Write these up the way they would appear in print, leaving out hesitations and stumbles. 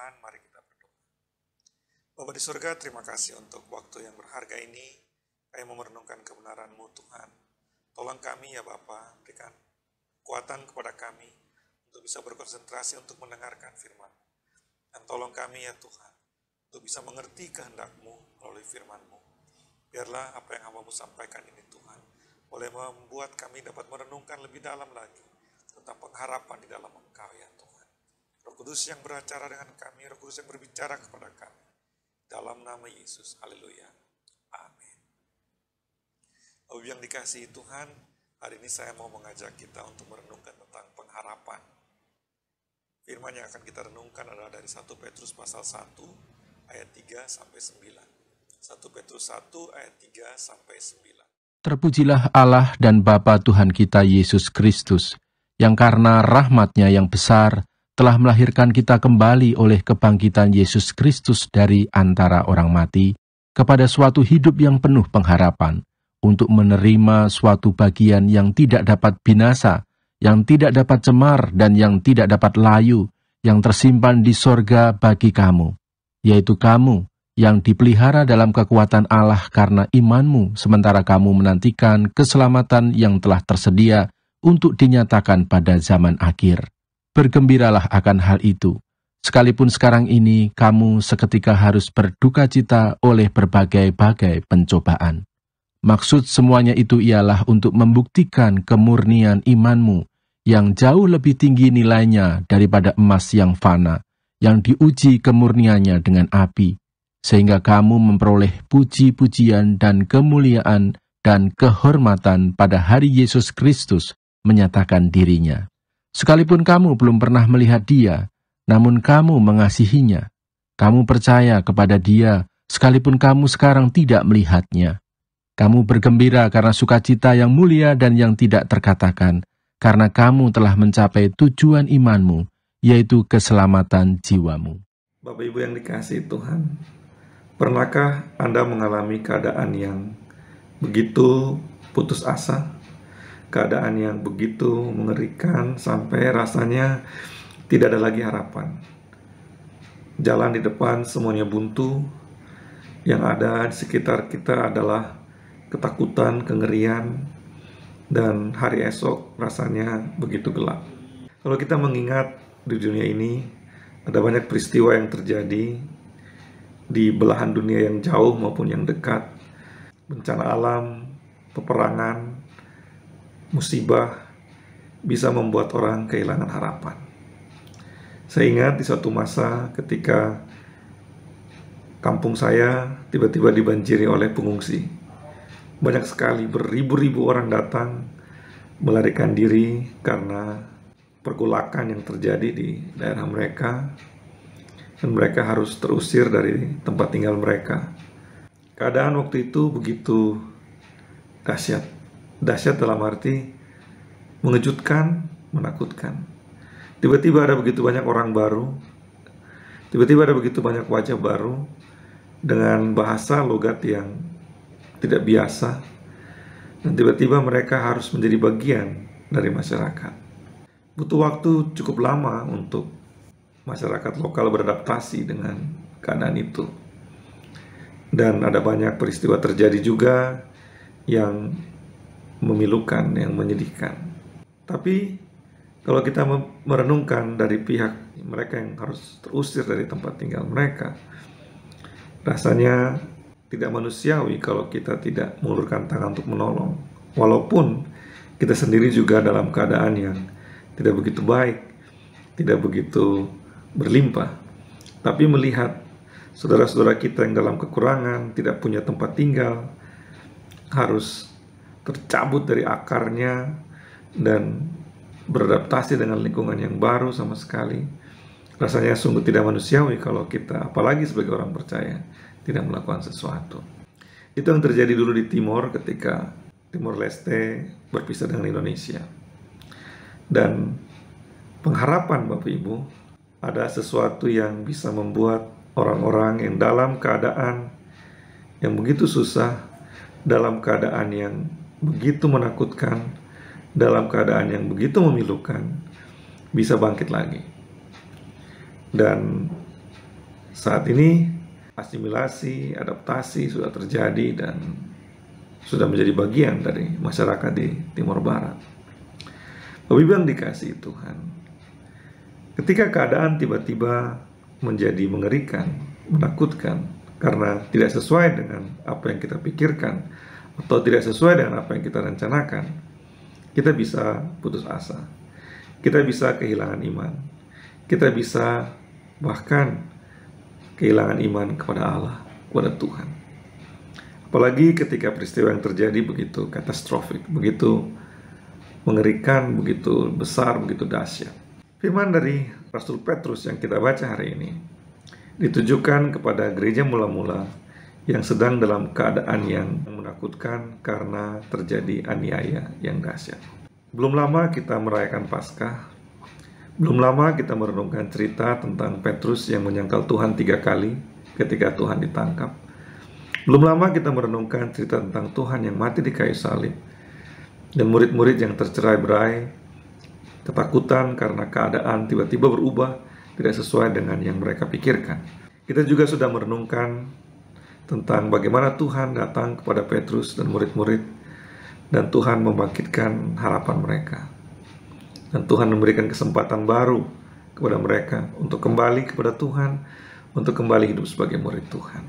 Tuhan, mari kita berdoa. Bapa di surga, terima kasih untuk waktu yang berharga ini. Kami mau merenungkan kebenaran-Mu Tuhan. Tolong kami ya Bapa, berikan kekuatan kepada kami untuk bisa berkonsentrasi untuk mendengarkan firman. Dan tolong kami ya Tuhan, untuk bisa mengerti kehendak-Mu melalui firman-Mu. Biarlah apa yang hamba-Mu sampaikan ini Tuhan, boleh membuat kami dapat merenungkan lebih dalam lagi tentang pengharapan di dalam Engkau ya Tuhan. Roh Kudus yang beracara dengan kami, Roh Kudus yang berbicara kepada kami. Dalam nama Yesus, haleluya, amin. Bapak yang dikasihi Tuhan, hari ini saya mau mengajak kita untuk merenungkan tentang pengharapan. Firman yang akan kita renungkan adalah dari 1 Petrus pasal 1 ayat 3-9. 1 Petrus 1 ayat 3-9. Terpujilah Allah dan Bapa Tuhan kita Yesus Kristus, yang karena rahmat-Nya yang besar telah melahirkan kita kembali oleh kebangkitan Yesus Kristus dari antara orang mati, kepada suatu hidup yang penuh pengharapan, untuk menerima suatu bagian yang tidak dapat binasa, yang tidak dapat cemar, dan yang tidak dapat layu, yang tersimpan di sorga bagi kamu, yaitu kamu, yang dipelihara dalam kekuatan Allah karena imanmu, sementara kamu menantikan keselamatan yang telah tersedia untuk dinyatakan pada zaman akhir. Bergembiralah akan hal itu, sekalipun sekarang ini kamu seketika harus berduka cita oleh berbagai-bagai pencobaan. Maksud semuanya itu ialah untuk membuktikan kemurnian imanmu, yang jauh lebih tinggi nilainya daripada emas yang fana, yang diuji kemurniannya dengan api, sehingga kamu memperoleh puji-pujian dan kemuliaan dan kehormatan pada hari Yesus Kristus menyatakan dirinya. Sekalipun kamu belum pernah melihat Dia, namun kamu mengasihinya. Kamu percaya kepada Dia, sekalipun kamu sekarang tidak melihatnya. Kamu bergembira karena sukacita yang mulia dan yang tidak terkatakan, karena kamu telah mencapai tujuan imanmu, yaitu keselamatan jiwamu. Bapak Ibu yang dikasihi Tuhan, pernahkah Anda mengalami keadaan yang begitu putus asa? Keadaan yang begitu mengerikan sampai rasanya tidak ada lagi harapan. Jalan di depan semuanya buntu. Yang ada di sekitar kita adalah ketakutan, kengerian, dan hari esok rasanya begitu gelap. Kalau kita mengingat di dunia ini, ada banyak peristiwa yang terjadi di belahan dunia yang jauh maupun yang dekat. Bencana alam, peperangan, musibah bisa membuat orang kehilangan harapan. Saya ingat di suatu masa ketika kampung saya tiba-tiba dibanjiri oleh pengungsi. Banyak sekali, beribu-ribu orang datang melarikan diri karena pergolakan yang terjadi di daerah mereka, dan mereka harus terusir dari tempat tinggal mereka. Keadaan waktu itu begitu dahsyat. Dahsyat dalam arti mengejutkan, menakutkan. Tiba-tiba ada begitu banyak orang baru, tiba-tiba ada begitu banyak wajah baru, dengan bahasa logat yang tidak biasa, dan tiba-tiba mereka harus menjadi bagian dari masyarakat. Butuh waktu cukup lama untuk masyarakat lokal beradaptasi dengan keadaan itu. Dan ada banyak peristiwa terjadi juga yang memilukan, yang menyedihkan. Tapi kalau kita merenungkan dari pihak mereka yang harus terusir dari tempat tinggal mereka, rasanya tidak manusiawi kalau kita tidak mengulurkan tangan untuk menolong. Walaupun kita sendiri juga dalam keadaan yang tidak begitu baik, tidak begitu berlimpah. Tapi melihat saudara-saudara kita yang dalam kekurangan, tidak punya tempat tinggal, harus tercabut dari akarnya dan beradaptasi dengan lingkungan yang baru sama sekali. Rasanya sungguh tidak manusiawi kalau kita, apalagi sebagai orang percaya, tidak melakukan sesuatu. Itu yang terjadi dulu di Timor ketika Timor Leste berpisah dengan Indonesia. Dan pengharapan Bapak Ibu, ada sesuatu yang bisa membuat orang-orang yang dalam keadaan yang begitu susah, dalam keadaan yang begitu menakutkan, dalam keadaan yang begitu memilukan, bisa bangkit lagi. Dan Saat ini asimilasi, adaptasi sudah terjadi dan sudah menjadi bagian dari masyarakat di Timur Barat. Bapak Ibu yang dikasihi Tuhan, ketika keadaan tiba-tiba menjadi mengerikan, menakutkan, karena tidak sesuai dengan apa yang kita pikirkan, atau tidak sesuai dengan apa yang kita rencanakan, kita bisa putus asa, kita bisa kehilangan iman, kita bisa bahkan kehilangan iman kepada Allah, kepada Tuhan. Apalagi ketika peristiwa yang terjadi begitu katastrofik, begitu mengerikan, begitu besar, begitu dahsyat. Firman dari Rasul Petrus yang kita baca hari ini ditujukan kepada gereja mula-mula yang sedang dalam keadaan yang menakutkan karena terjadi aniaya yang dahsyat. Belum lama kita merayakan Paskah, belum lama kita merenungkan cerita tentang Petrus yang menyangkal Tuhan 3 kali ketika Tuhan ditangkap. Belum lama kita merenungkan cerita tentang Tuhan yang mati di kayu salib dan murid-murid yang tercerai-berai, ketakutan karena keadaan tiba-tiba berubah tidak sesuai dengan yang mereka pikirkan. Kita juga sudah merenungkan tentang bagaimana Tuhan datang kepada Petrus dan murid-murid dan Tuhan membangkitkan harapan mereka. Dan Tuhan memberikan kesempatan baru kepada mereka untuk kembali kepada Tuhan, untuk kembali hidup sebagai murid Tuhan.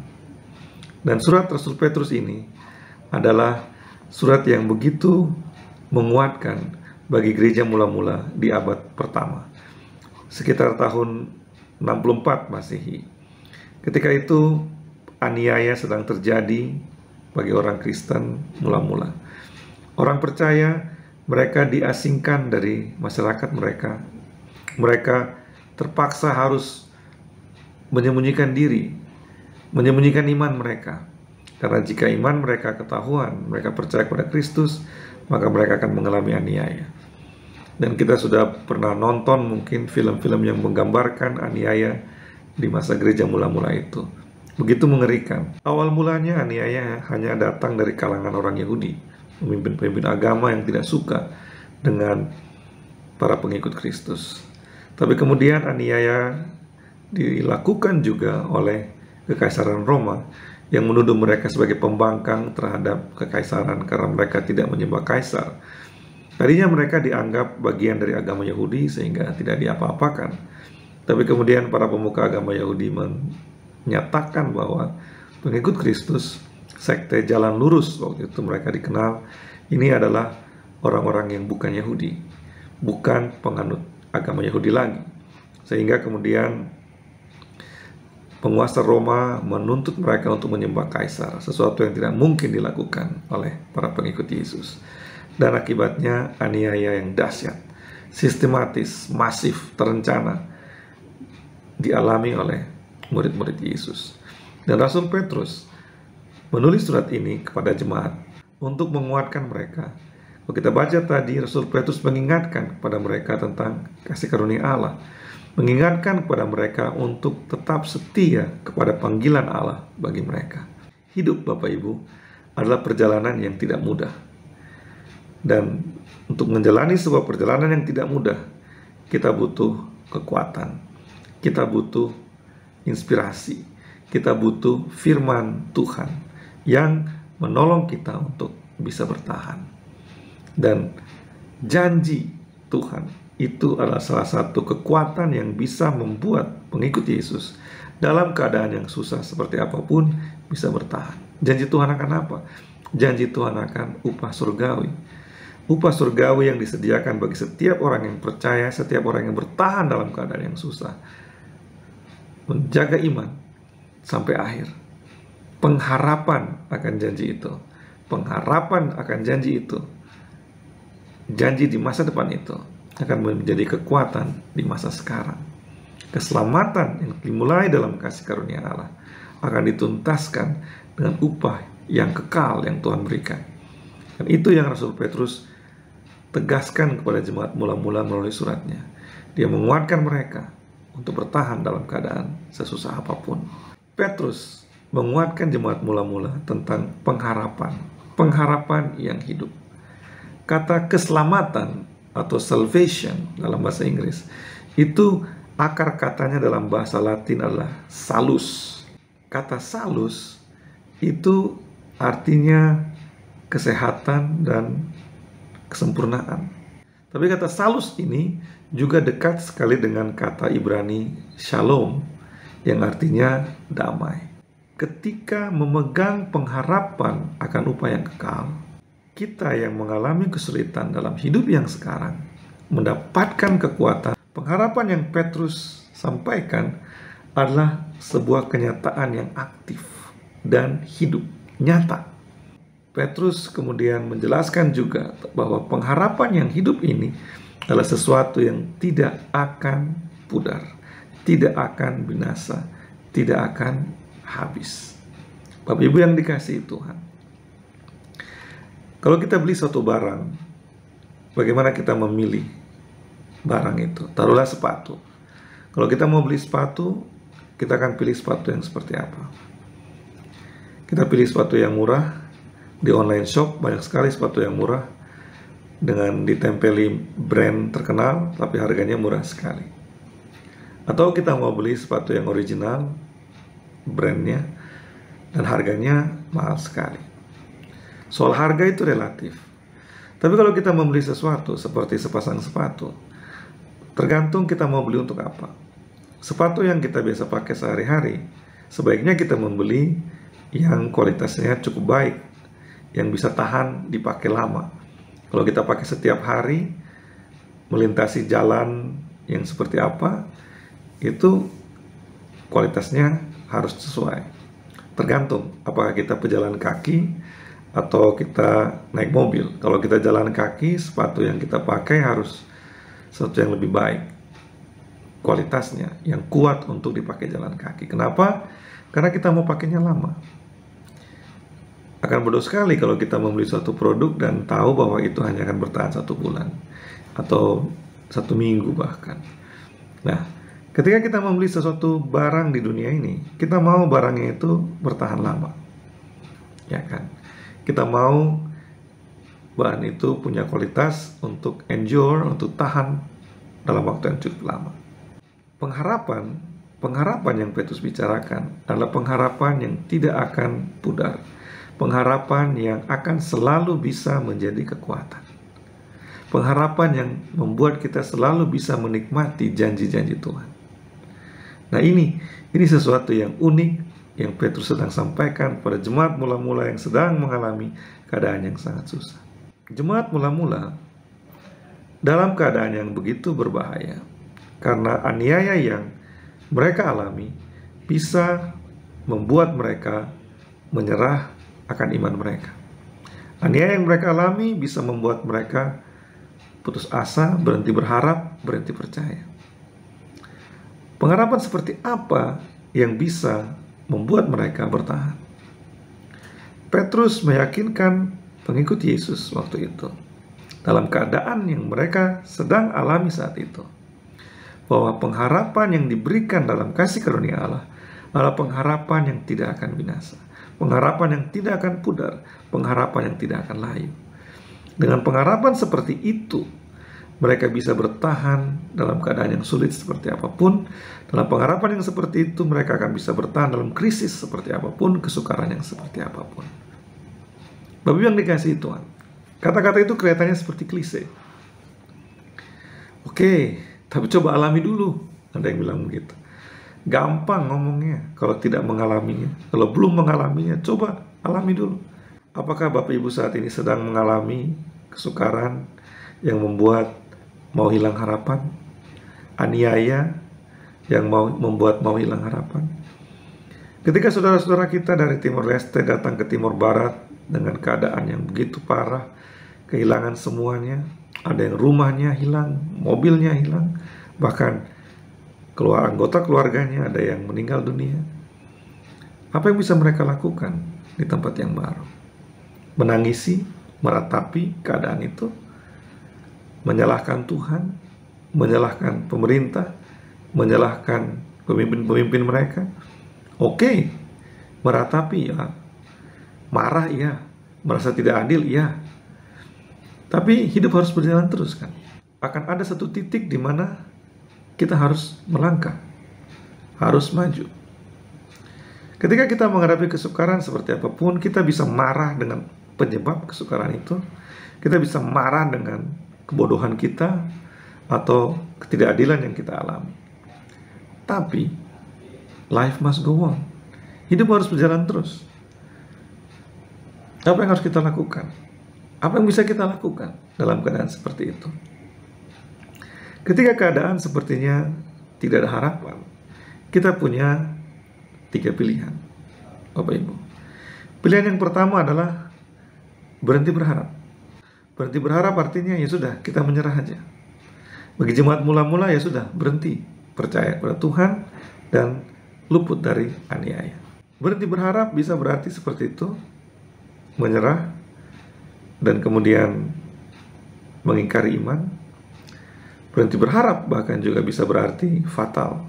Dan surat Rasul Petrus ini adalah surat yang begitu menguatkan bagi gereja mula-mula di abad pertama, sekitar tahun 64 Masehi. Ketika itu aniaya sedang terjadi bagi orang Kristen mula-mula. Orang percaya mereka diasingkan dari masyarakat mereka. Mereka terpaksa harus menyembunyikan diri, menyembunyikan iman mereka. Karena jika iman mereka ketahuan, mereka percaya kepada Kristus, maka mereka akan mengalami aniaya. Dan kita sudah pernah nonton mungkin film-film yang menggambarkan aniaya di masa gereja mula-mula itu. Begitu mengerikan. Awal mulanya aniaya hanya datang dari kalangan orang Yahudi, pemimpin-pemimpin agama yang tidak suka dengan para pengikut Kristus. Tapi kemudian aniaya dilakukan juga oleh Kekaisaran Roma yang menuduh mereka sebagai pembangkang terhadap kekaisaran karena mereka tidak menyembah kaisar. Tadinya mereka dianggap bagian dari agama Yahudi sehingga tidak diapa-apakan. Tapi kemudian para pemuka agama Yahudi menyatakan bahwa pengikut Kristus, sekte jalan lurus waktu itu mereka dikenal, ini adalah orang-orang yang bukan Yahudi, bukan penganut agama Yahudi lagi. Sehingga kemudian penguasa Roma menuntut mereka untuk menyembah kaisar, sesuatu yang tidak mungkin dilakukan oleh para pengikut Yesus. Dan akibatnya aniaya yang dahsyat, sistematis, masif, terencana dialami oleh murid-murid Yesus. Dan Rasul Petrus menulis surat ini kepada jemaat untuk menguatkan mereka. Kalau kita baca tadi, Rasul Petrus mengingatkan kepada mereka tentang kasih karunia Allah, mengingatkan kepada mereka untuk tetap setia kepada panggilan Allah bagi mereka. Hidup Bapak Ibu adalah perjalanan yang tidak mudah. Dan untuk menjalani sebuah perjalanan yang tidak mudah, kita butuh kekuatan, kita butuh inspirasi, kita butuh firman Tuhan yang menolong kita untuk bisa bertahan. Dan janji Tuhan itu adalah salah satu kekuatan yang bisa membuat pengikut Yesus dalam keadaan yang susah seperti apapun bisa bertahan. Janji Tuhan akan apa? Janji Tuhan akan upah surgawi. Upah surgawi yang disediakan bagi setiap orang yang percaya, setiap orang yang bertahan dalam keadaan yang susah, menjaga iman sampai akhir. Pengharapan akan janji itu, pengharapan akan janji itu, janji di masa depan itu akan menjadi kekuatan di masa sekarang. Keselamatan yang dimulai dalam kasih karunia Allah akan dituntaskan dengan upah yang kekal yang Tuhan berikan. Dan itu yang Rasul Petrus tegaskan kepada jemaat mula-mula melalui suratnya. Dia menguatkan mereka untuk bertahan dalam keadaan sesusah apapun. Petrus menguatkan jemaat mula-mula tentang pengharapan, pengharapan yang hidup. Kata keselamatan atau salvation dalam bahasa Inggris itu Akar katanya dalam bahasa Latin adalah salus. Kata salus itu artinya kesehatan dan kesempurnaan. Tapi kata salus ini juga dekat sekali dengan kata Ibrani shalom yang artinya damai. Ketika memegang pengharapan akan upaya yang kekal, kita yang mengalami kesulitan dalam hidup yang sekarang mendapatkan kekuatan. Pengharapan yang Petrus sampaikan adalah sebuah kenyataan yang aktif dan hidup, nyata. Petrus kemudian menjelaskan juga bahwa pengharapan yang hidup ini adalah sesuatu yang tidak akan pudar, tidak akan binasa, tidak akan habis. Bapak Ibu yang dikasihi Tuhan, kalau kita beli suatu barang, bagaimana kita memilih barang itu? Taruhlah sepatu. Kalau kita mau beli sepatu, kita akan pilih sepatu yang seperti apa? Kita pilih sepatu yang murah. Di online shop banyak sekali sepatu yang murah dengan ditempeli brand terkenal, tapi harganya murah sekali. Atau kita mau beli sepatu yang original, brandnya, dan harganya mahal sekali. Soal harga itu relatif. Tapi kalau kita membeli sesuatu seperti sepasang sepatu, tergantung kita mau beli untuk apa. Sepatu yang kita biasa pakai sehari-hari, sebaiknya kita membeli yang kualitasnya cukup baik, yang bisa tahan dipakai lama. Kalau kita pakai setiap hari, melintasi jalan yang seperti apa, itu kualitasnya harus sesuai. Tergantung apakah kita pejalan kaki atau kita naik mobil. Kalau kita jalan kaki, sepatu yang kita pakai harus sesuatu yang lebih baik kualitasnya, yang kuat untuk dipakai jalan kaki. Kenapa? Karena kita mau pakainya lama. Akan bodoh sekali kalau kita membeli suatu produk dan tahu bahwa itu hanya akan bertahan 1 bulan atau 1 minggu bahkan. Nah, ketika kita membeli sesuatu barang di dunia ini, kita mau barangnya itu bertahan lama, ya kan? Kita mau bahan itu punya kualitas untuk endure, untuk tahan dalam waktu yang cukup lama. Pengharapan yang Petrus bicarakan adalah pengharapan yang tidak akan pudar. Pengharapan yang akan selalu bisa menjadi kekuatan. Pengharapan yang membuat kita selalu bisa menikmati janji-janji Tuhan. Nah ini sesuatu yang unik yang Petrus sedang sampaikan pada jemaat mula-mula yang sedang mengalami keadaan yang sangat susah. Jemaat mula-mula dalam keadaan yang begitu berbahaya karena aniaya yang mereka alami bisa membuat mereka menyerah akan iman mereka. Aniaya yang mereka alami bisa membuat mereka putus asa, berhenti berharap, berhenti percaya. Pengharapan seperti apa yang bisa membuat mereka bertahan? Petrus meyakinkan pengikut Yesus waktu itu dalam keadaan yang mereka sedang alami saat itu, bahwa pengharapan yang diberikan dalam kasih karunia Allah adalah pengharapan yang tidak akan binasa, pengharapan yang tidak akan pudar, pengharapan yang tidak akan layu. Dengan pengharapan seperti itu, mereka bisa bertahan dalam keadaan yang sulit seperti apapun. Dalam pengharapan yang seperti itu, mereka akan bisa bertahan dalam krisis seperti apapun, kesukaran yang seperti apapun. Bapak yang dikasihi Tuhan, kata-kata itu kelihatannya seperti klise. Oke, tapi coba alami dulu. Ada yang bilang begitu. Gampang ngomongnya kalau tidak mengalaminya. Kalau belum mengalaminya, coba alami dulu. Apakah Bapak Ibu saat ini sedang mengalami kesukaran yang membuat mau hilang harapan? Aniaya yang membuat mau hilang harapan? Ketika saudara-saudara kita dari Timor Leste datang ke Timor Barat dengan keadaan yang begitu parah, kehilangan semuanya, ada yang rumahnya hilang, mobilnya hilang, bahkan anggota keluarganya ada yang meninggal dunia. Apa yang bisa mereka lakukan di tempat yang baru? Menangisi, meratapi keadaan itu, menyalahkan Tuhan, menyalahkan pemerintah, menyalahkan pemimpin-pemimpin mereka. Oke, meratapi ya, marah ya, merasa tidak adil ya. Tapi hidup harus berjalan terus kan. Akan ada satu titik di mana kita harus melangkah, harus maju. Ketika kita menghadapi kesukaran seperti apapun, kita bisa marah dengan penyebab kesukaran itu. Kita bisa marah dengan kebodohan kita atau ketidakadilan yang kita alami. Tapi, life must go on. Hidup harus berjalan terus. Apa yang harus kita lakukan? Apa yang bisa kita lakukan dalam keadaan seperti itu? Ketika keadaan sepertinya tidak ada harapan, kita punya 3 pilihan, Bapak Ibu. Pilihan yang pertama adalah berhenti berharap. Berhenti berharap artinya ya sudah, kita menyerah aja. Bagi jemaat mula-mula ya sudah, berhenti percaya pada Tuhan dan luput dari aniaya. Berhenti berharap bisa berarti seperti itu, menyerah dan kemudian mengingkari iman. Berhenti berharap bahkan juga bisa berarti fatal.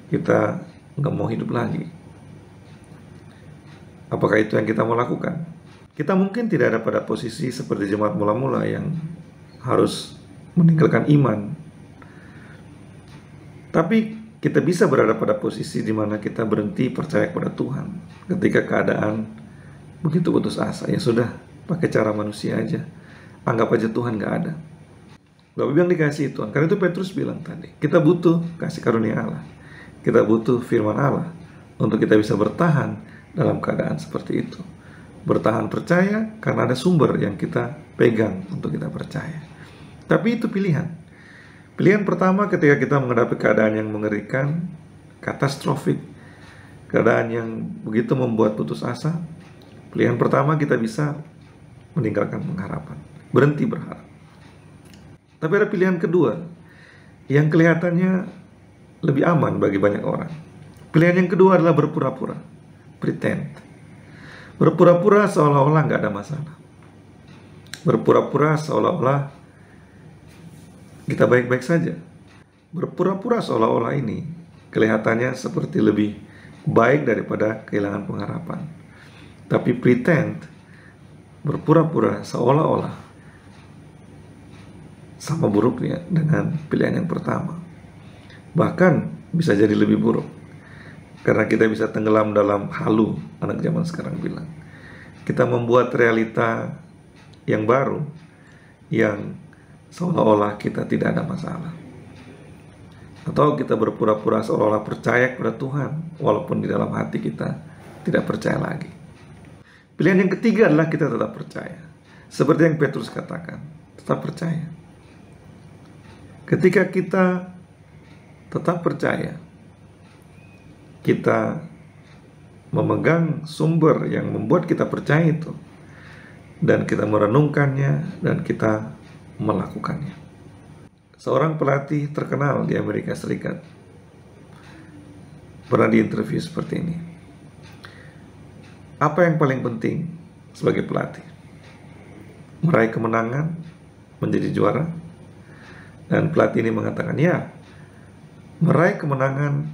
Kita nggak mau hidup lagi. Apakah itu yang kita mau lakukan? Kita mungkin tidak ada pada posisi seperti jemaat mula-mula yang harus meninggalkan iman. Tapi kita bisa berada pada posisi di mana kita berhenti percaya kepada Tuhan ketika keadaan begitu putus asa. Ya sudah, pakai cara manusia aja. Anggap aja Tuhan nggak ada. Bapak Ibu yang dikasihi Tuhan. Karena itu Petrus bilang tadi, kita butuh kasih karunia Allah. Kita butuh firman Allah untuk kita bisa bertahan dalam keadaan seperti itu. Bertahan percaya karena ada sumber yang kita pegang untuk kita percaya. Tapi itu pilihan. Pilihan pertama ketika kita menghadapi keadaan yang mengerikan, katastrofik, keadaan yang begitu membuat putus asa, pilihan pertama kita bisa meninggalkan pengharapan, berhenti berharap. Tapi ada pilihan kedua yang kelihatannya lebih aman bagi banyak orang. Pilihan yang kedua adalah berpura-pura, pretend. Berpura-pura seolah-olah nggak ada masalah. Berpura-pura seolah-olah kita baik-baik saja. Berpura-pura seolah-olah ini kelihatannya seperti lebih baik daripada kehilangan pengharapan. Tapi pretend, berpura-pura seolah-olah sama buruknya dengan pilihan yang pertama. Bahkan bisa jadi lebih buruk. Karena kita bisa tenggelam dalam halu, anak zaman sekarang bilang. Kita membuat realita yang baru, yang seolah-olah kita tidak ada masalah. Atau kita berpura-pura seolah-olah percaya kepada Tuhan, walaupun di dalam hati kita tidak percaya lagi. Pilihan yang ketiga adalah kita tetap percaya. Seperti yang Petrus katakan, tetap percaya. Ketika kita tetap percaya, kita memegang sumber yang membuat kita percaya itu, dan kita merenungkannya, dan kita melakukannya. Seorang pelatih terkenal di Amerika Serikat pernah diinterview seperti ini. Apa yang paling penting sebagai pelatih? Meraih kemenangan, menjadi juara? Dan pelatih ini mengatakan, ya, meraih kemenangan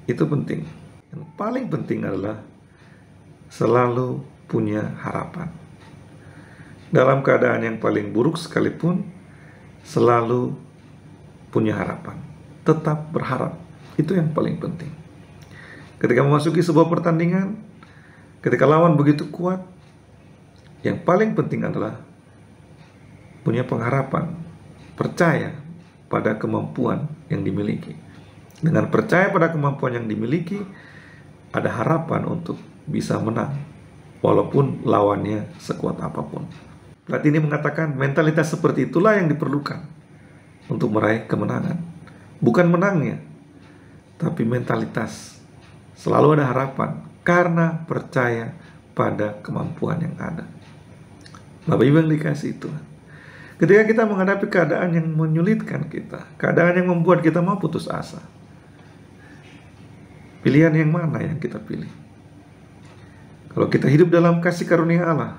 itu penting. Yang paling penting adalah selalu punya harapan. Dalam keadaan yang paling buruk sekalipun, selalu punya harapan. Tetap berharap. Itu yang paling penting. Ketika memasuki sebuah pertandingan, ketika lawan begitu kuat, yang paling penting adalah punya pengharapan, percaya pada kemampuan yang dimiliki. Dengan percaya pada kemampuan yang dimiliki, ada harapan untuk bisa menang, walaupun lawannya sekuat apapun. Pelatih ini mengatakan mentalitas seperti itulah yang diperlukan untuk meraih kemenangan. Bukan menangnya, tapi mentalitas. Selalu ada harapan karena percaya pada kemampuan yang ada. Bapak Ibu yang dikasihi Tuhan, ketika kita menghadapi keadaan yang menyulitkan kita, keadaan yang membuat kita mau putus asa, pilihan yang mana yang kita pilih? Kalau kita hidup dalam kasih karunia Allah,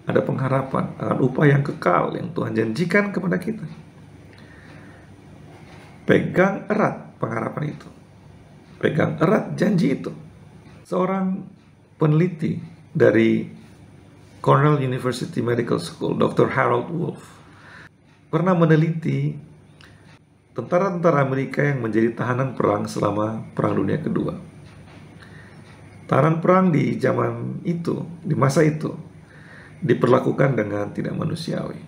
ada pengharapan akan upah yang kekal yang Tuhan janjikan kepada kita. Pegang erat pengharapan itu. Pegang erat janji itu. Seorang peneliti dari Cornell University Medical School, Dr. Harold Wolf, pernah meneliti tentara-tentara Amerika yang menjadi tahanan perang selama Perang Dunia Kedua. Tahanan perang di zaman itu, di masa itu, diperlakukan dengan tidak manusiawi.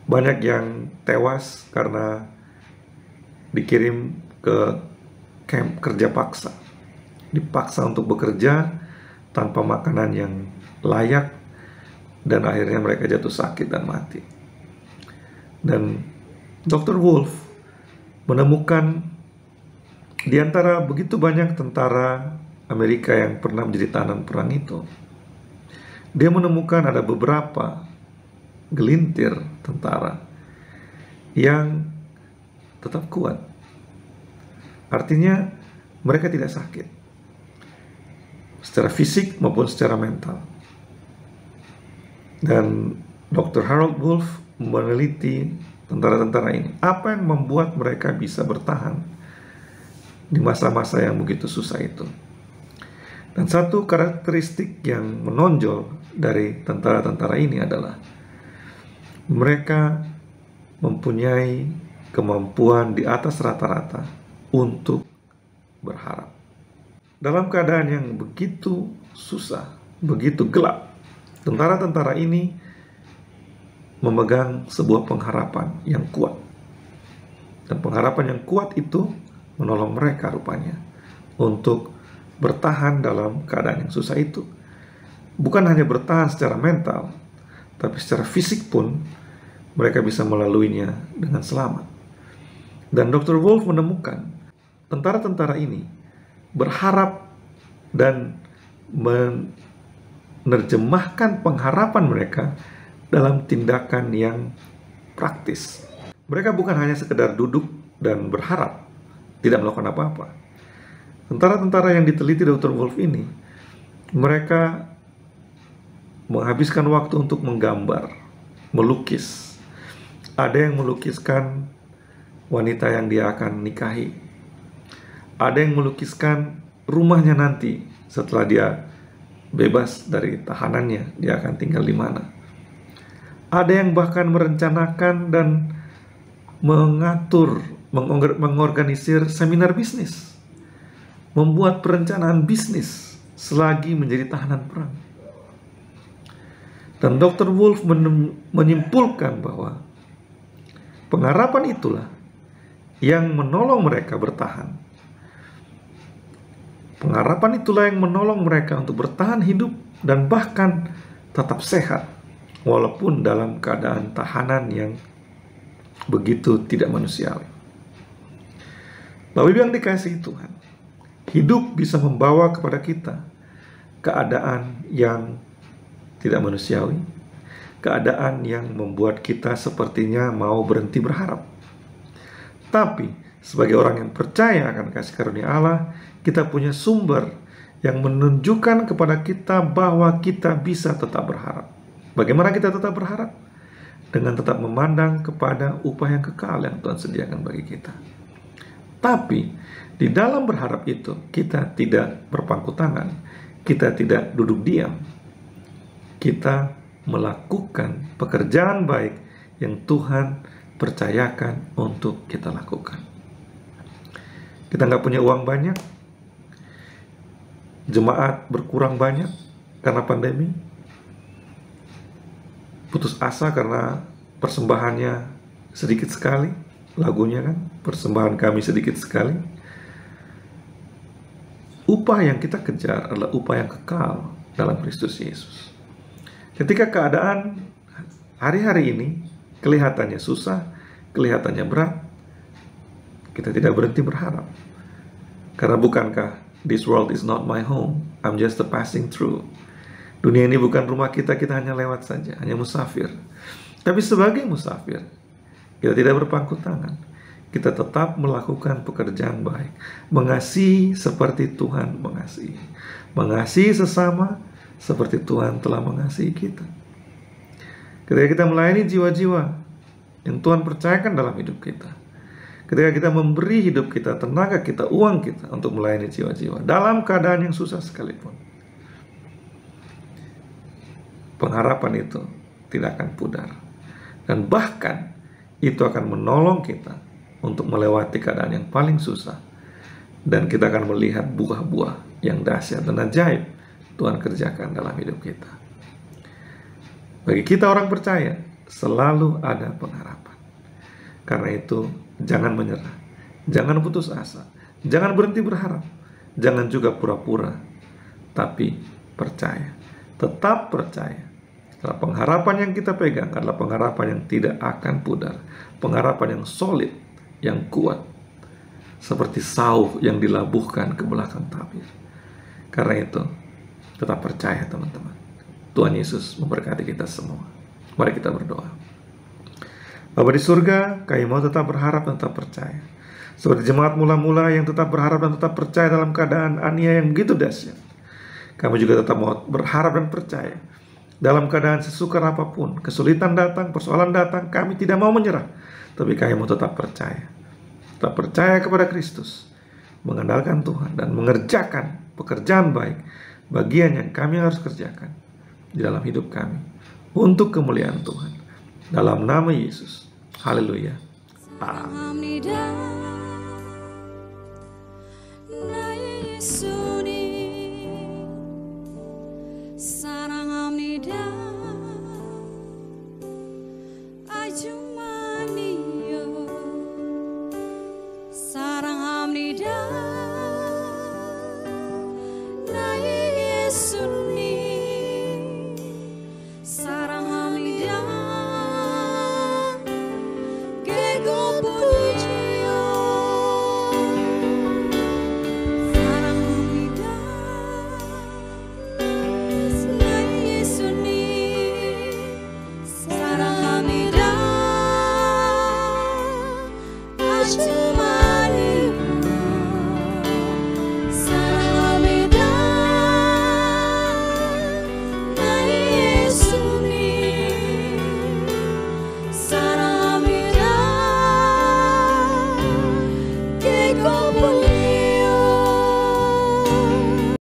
Banyak yang tewas karena dikirim ke camp kerja paksa. Dipaksa untuk bekerja tanpa makanan yang layak, dan akhirnya mereka jatuh sakit dan mati. Dan Dr. Wolf menemukan di antara begitu banyak tentara Amerika yang pernah menjadi tahanan perang itu, dia menemukan ada beberapa gelintir tentara yang tetap kuat. Artinya mereka tidak sakit secara fisik maupun secara mental. Dan Dr. Harold Wolf meneliti tentara-tentara ini. Apa yang membuat mereka bisa bertahan di masa-masa yang begitu susah itu? Dan satu karakteristik yang menonjol dari tentara-tentara ini adalah mereka mempunyai kemampuan di atas rata-rata untuk berharap. Dalam keadaan yang begitu susah, begitu gelap, tentara-tentara ini memegang sebuah pengharapan yang kuat. Dan pengharapan yang kuat itu menolong mereka rupanya untuk bertahan dalam keadaan yang susah itu. Bukan hanya bertahan secara mental, tapi secara fisik pun mereka bisa melaluinya dengan selamat. Dan Dr. Wolf menemukan tentara-tentara ini berharap dan menerjemahkan pengharapan mereka dalam tindakan yang praktis. Mereka bukan hanya sekedar duduk dan berharap, tidak melakukan apa-apa. Tentara-tentara yang diteliti Dr. Wolf ini, mereka menghabiskan waktu untuk menggambar, melukis. Ada yang melukiskan wanita yang dia akan nikahi. Ada yang melukiskan rumahnya nanti setelah dia bebas dari tahanannya, dia akan tinggal di mana. Ada yang bahkan merencanakan dan mengatur, mengorganisir seminar bisnis, membuat perencanaan bisnis selagi menjadi tahanan perang. Dan Dr. Wolf menyimpulkan bahwa pengharapan itulah yang menolong mereka bertahan. Pengharapan itulah yang menolong mereka untuk bertahan hidup dan bahkan tetap sehat walaupun dalam keadaan tahanan yang begitu tidak manusiawi. Bapak Ibu yang dikasihi Tuhan, hidup bisa membawa kepada kita keadaan yang tidak manusiawi, keadaan yang membuat kita sepertinya mau berhenti berharap. Tapi sebagai orang yang percaya akan kasih karunia Allah, kita punya sumber yang menunjukkan kepada kita bahwa kita bisa tetap berharap. Bagaimana kita tetap berharap? Dengan tetap memandang kepada upah yang kekal yang Tuhan sediakan bagi kita. Tapi di dalam berharap itu kita tidak berpangku tangan, kita tidak duduk diam. Kita melakukan pekerjaan baik yang Tuhan percayakan untuk kita lakukan. Kita nggak punya uang banyak, jemaat berkurang banyak karena pandemi, putus asa karena persembahannya sedikit sekali, lagunya kan, persembahan kami sedikit sekali. Upah yang kita kejar adalah upah yang kekal dalam Kristus Yesus. Ketika keadaan hari-hari ini kelihatannya susah, kelihatannya berat, kita tidak berhenti berharap. Karena bukankah this world is not my home, I'm just a passing through. Dunia ini bukan rumah kita, kita hanya lewat saja, hanya musafir. Tapi sebagai musafir, kita tidak berpangku tangan. Kita tetap melakukan pekerjaan baik, mengasihi seperti Tuhan mengasihi, mengasihi sesama seperti Tuhan telah mengasihi kita. Ketika kita melayani jiwa-jiwa yang Tuhan percayakan dalam hidup kita, ketika kita memberi hidup kita, tenaga kita, uang kita untuk melayani jiwa-jiwa dalam keadaan yang susah sekalipun, pengharapan itu tidak akan pudar. Dan bahkan itu akan menolong kita untuk melewati keadaan yang paling susah. Dan kita akan melihat buah-buah yang dahsyat dan ajaib Tuhan kerjakan dalam hidup kita. Bagi kita orang percaya, selalu ada pengharapan. Karena itu, jangan menyerah, jangan putus asa, jangan berhenti berharap, jangan juga pura-pura, tapi percaya, tetap percaya. Karena pengharapan yang kita pegang adalah pengharapan yang tidak akan pudar, pengharapan yang solid, yang kuat, seperti sauh yang dilabuhkan ke belakang tabir. Karena itu, tetap percaya teman-teman. Tuhan Yesus memberkati kita semua. Mari kita berdoa. Bapa di surga, kami mau tetap berharap dan tetap percaya. Seperti jemaat mula-mula yang tetap berharap dan tetap percaya dalam keadaan aniaya yang begitu dahsyat. Kami juga tetap mau berharap dan percaya. Dalam keadaan sesukar apapun, kesulitan datang, persoalan datang, kami tidak mau menyerah. Tapi kami mau tetap percaya. Tetap percaya kepada Kristus, mengandalkan Tuhan, dan mengerjakan pekerjaan baik, bagian yang kami harus kerjakan di dalam hidup kami, untuk kemuliaan Tuhan. Dalam nama Yesus. Haleluya. Amin.